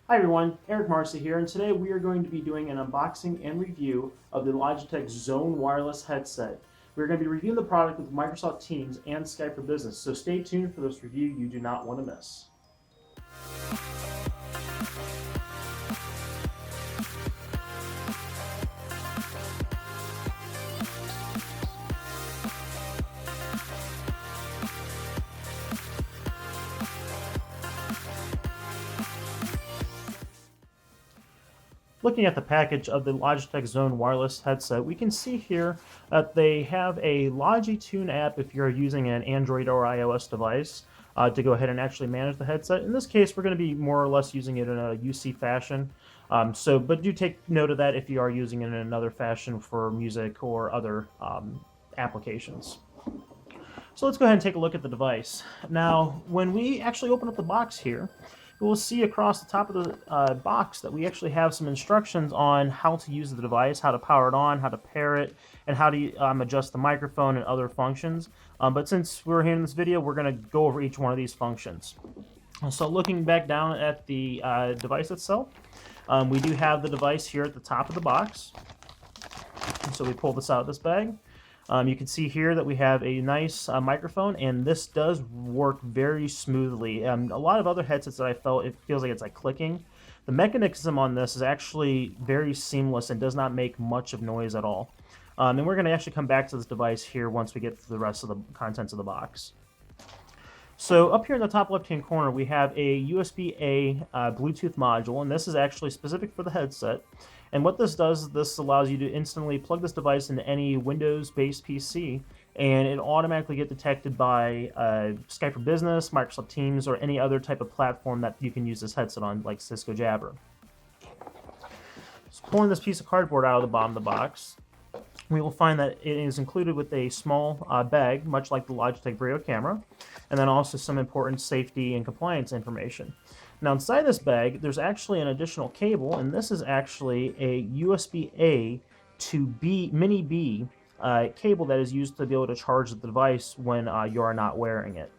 Hi everyone, Eric Marcy here, and today we are going to be doing an unboxing and review of the Logitech Zone wireless headset. We're going to be reviewing the product with Microsoft Teams and Skype for Business, so stay tuned for this review you do not want to miss. Looking at the package of the Logitech Zone wireless headset, we can see here that they have a Logitune app if you're using an Android or iOS device to go ahead and actually manage the headset. In this case, we're going to be more or less using it in a UC fashion. But do take note of that if you are using it in another fashion for music or other applications. So let's go ahead and take a look at the device. Now, when we actually open up the box here, we'll see across the top of the box that we actually have some instructions on how to use the device, how to power it on, how to pair it, and how to adjust the microphone and other functions. But since we're here in this video, we're going to go over each one of these functions. So looking back down at the device itself, we do have the device here at the top of the box. So we pull this out of this bag. You can see here that we have a nice microphone, and this does work very smoothly. A lot of other headsets that I felt, it feels like it's like clicking. The mechanism on this is actually very seamless and does not make much of noise at all. And we're going to actually come back to this device here once we get to the rest of the contents of the box. So up here in the top left-hand corner, we have a USB-A Bluetooth module, and this is actually specific for the headset. And what this does is this allows you to instantly plug this device into any Windows-based PC, and it automatically get detected by Skype for Business, Microsoft Teams, or any other type of platform that you can use this headset on, like Cisco Jabber. So pulling this piece of cardboard out of the bottom of the box, we will find that it is included with a small bag, much like the Logitech Brio camera, and then also some important safety and compliance information. Now inside this bag, there's actually an additional cable, and this is actually a USB-A to Mini B cable that is used to be able to charge the device when you are not wearing it.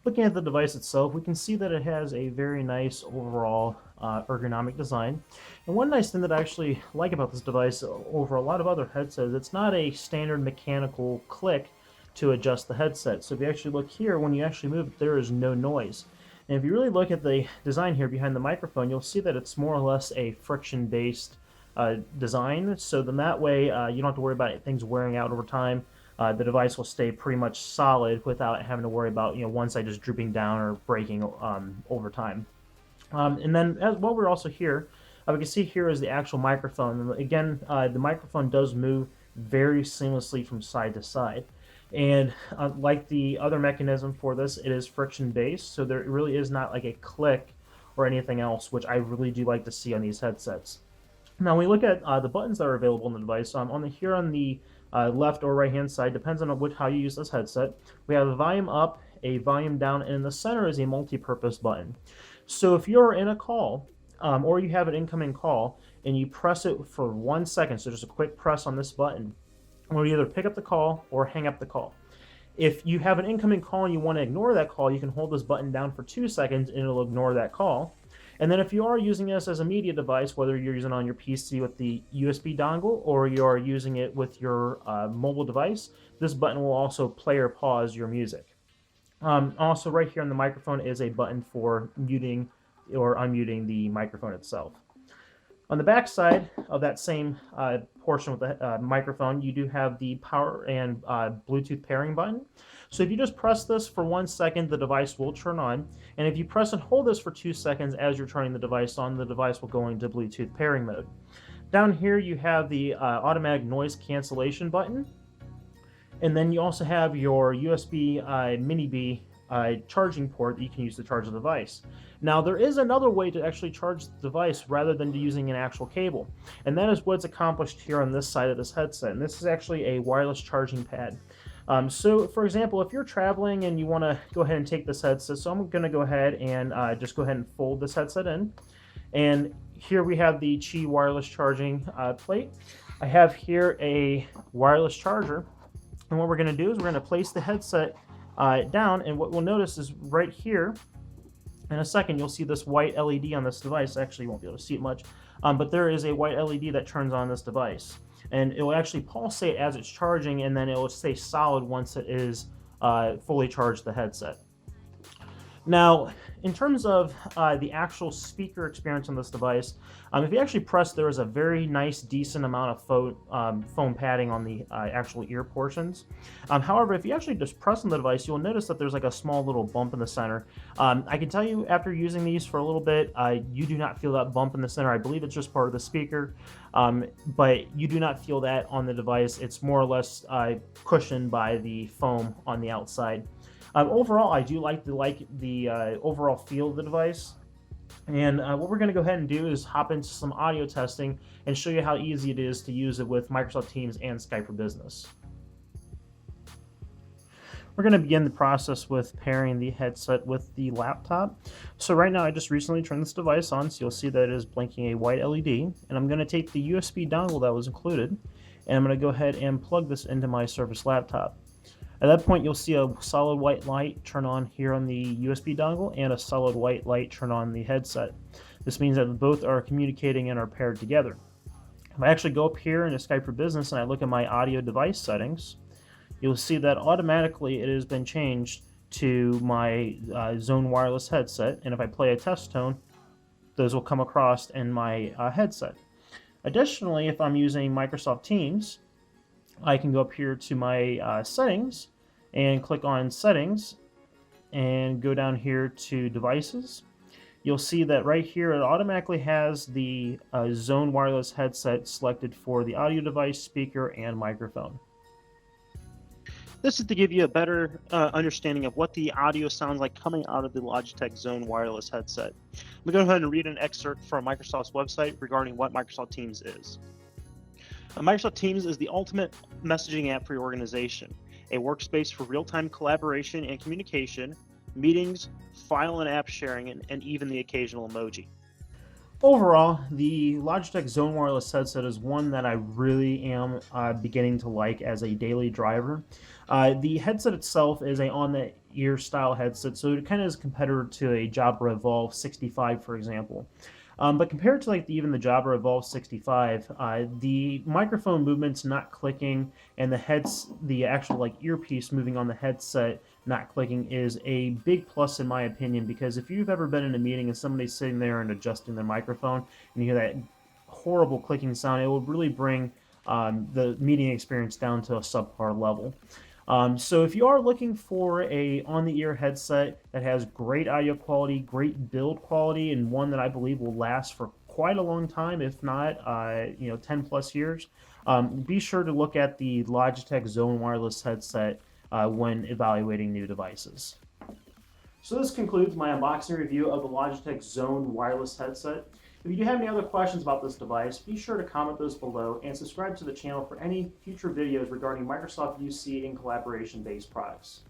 Looking at the device itself, we can see that it has a very nice overall ergonomic design. And one nice thing that I actually like about this device over a lot of other headsets, it's not a standard mechanical click to adjust the headset. So if you actually look here, when you actually move it, there is no noise. And if you really look at the design here behind the microphone, you'll see that it's more or less a friction-based design. So then that way, you don't have to worry about things wearing out over time. The device will stay pretty much solid without having to worry about one side just drooping down or breaking over time. And then while we're also here, we can see here is the actual microphone. And again, the microphone does move very seamlessly from side to side. And like the other mechanism for this, it is friction based, so there really is not like a click or anything else, which I really do like to see on these headsets. Now, when we look at the buttons that are available in the device, here on the left or right hand side, depends on how you use this headset. We have a volume up, a volume down, and in the center is a multi-purpose button. So if you're in a call or you have an incoming call and you press it for 1 second, so just a quick press on this button, will either pick up the call or hang up the call. If you have an incoming call and you want to ignore that call, you can hold this button down for 2 seconds and it'll ignore that call. And then if you are using this as a media device, whether you're using it on your PC with the USB dongle or you're using it with your mobile device, this button will also play or pause your music. Also right here on the microphone is a button for muting or unmuting the microphone itself. On the back side of that same portion with the microphone, you do have the power and Bluetooth pairing button. So if you just press this for 1 second, the device will turn on. And if you press and hold this for 2 seconds as you're turning the device on, the device will go into Bluetooth pairing mode. Down here, you have the automatic noise cancellation button. And then you also have your USB Mini B charging port that you can use to charge the device. Now, there is another way to actually charge the device rather than using an actual cable, and that is what's accomplished here on this side of this headset. And this is actually a wireless charging pad. So, for example, if you're traveling and you want to go ahead and take this headset, so I'm going to go ahead and just go ahead and fold this headset in. And here we have the Qi wireless charging plate. I have here a wireless charger. And what we're going to do is we're going to place the headset down, and what we'll notice is right here In a second, you'll see this white LED on this device. Actually, you won't be able to see it much, but there is a white LED that turns on this device. And it will actually pulsate as it's charging, and then it will stay solid once it is fully charged the headset. Now, in terms of the actual speaker experience on this device, if you actually press, there is a very nice, decent amount of foam padding on the actual ear portions. However, if you actually just press on the device, you'll notice that there's like a small little bump in the center. I can tell you, after using these for a little bit, you do not feel that bump in the center. I believe it's just part of the speaker, but you do not feel that on the device. It's more or less cushioned by the foam on the outside. Overall, I do like the overall feel of the device. And what we're going to go ahead and do is hop into some audio testing and show you how easy it is to use it with Microsoft Teams and Skype for Business. We're going to begin the process with pairing the headset with the laptop. So right now I just recently turned this device on, so you'll see that it is blinking a white LED. And I'm going to take the USB dongle that was included, and I'm going to go ahead and plug this into my Surface laptop. At that point, you'll see a solid white light turn on here on the USB dongle and a solid white light turn on the headset. This means that both are communicating and are paired together. If I actually go up here into Skype for Business and I look at my audio device settings, you'll see that automatically it has been changed to my Zone wireless headset, and if I play a test tone, those will come across in my headset. Additionally, if I'm using Microsoft Teams, I can go up here to my settings and click on Settings and go down here to Devices. You'll see that right here it automatically has the Zone wireless headset selected for the audio device, speaker, and microphone. This is to give you a better understanding of what the audio sounds like coming out of the Logitech Zone wireless headset. I'm going to go ahead and read an excerpt from Microsoft's website regarding what Microsoft Teams is. Microsoft Teams is the ultimate messaging app for your organization, a workspace for real-time collaboration and communication, meetings, file and app sharing, and even the occasional emoji. Overall, the Logitech Zone wireless headset is one that I really am beginning to like as a daily driver. The headset itself is a on-the-ear style headset, so it kind of is a competitor to a Jabra Evolve 65, for example. But compared to even the Jabra Evolve 65, the microphone movement's not clicking, and the actual earpiece moving on the headset not clicking is a big plus in my opinion, because if you've ever been in a meeting and somebody's sitting there and adjusting their microphone and you hear that horrible clicking sound, it will really bring the meeting experience down to a subpar level. So if you are looking for a on-the-ear headset that has great audio quality, great build quality, and one that I believe will last for quite a long time, if not 10 plus years, be sure to look at the Logitech Zone wireless headset when evaluating new devices. So this concludes my unboxing review of the Logitech Zone wireless headset. If you do have any other questions about this device, be sure to comment those below and subscribe to the channel for any future videos regarding Microsoft UC and collaboration-based products.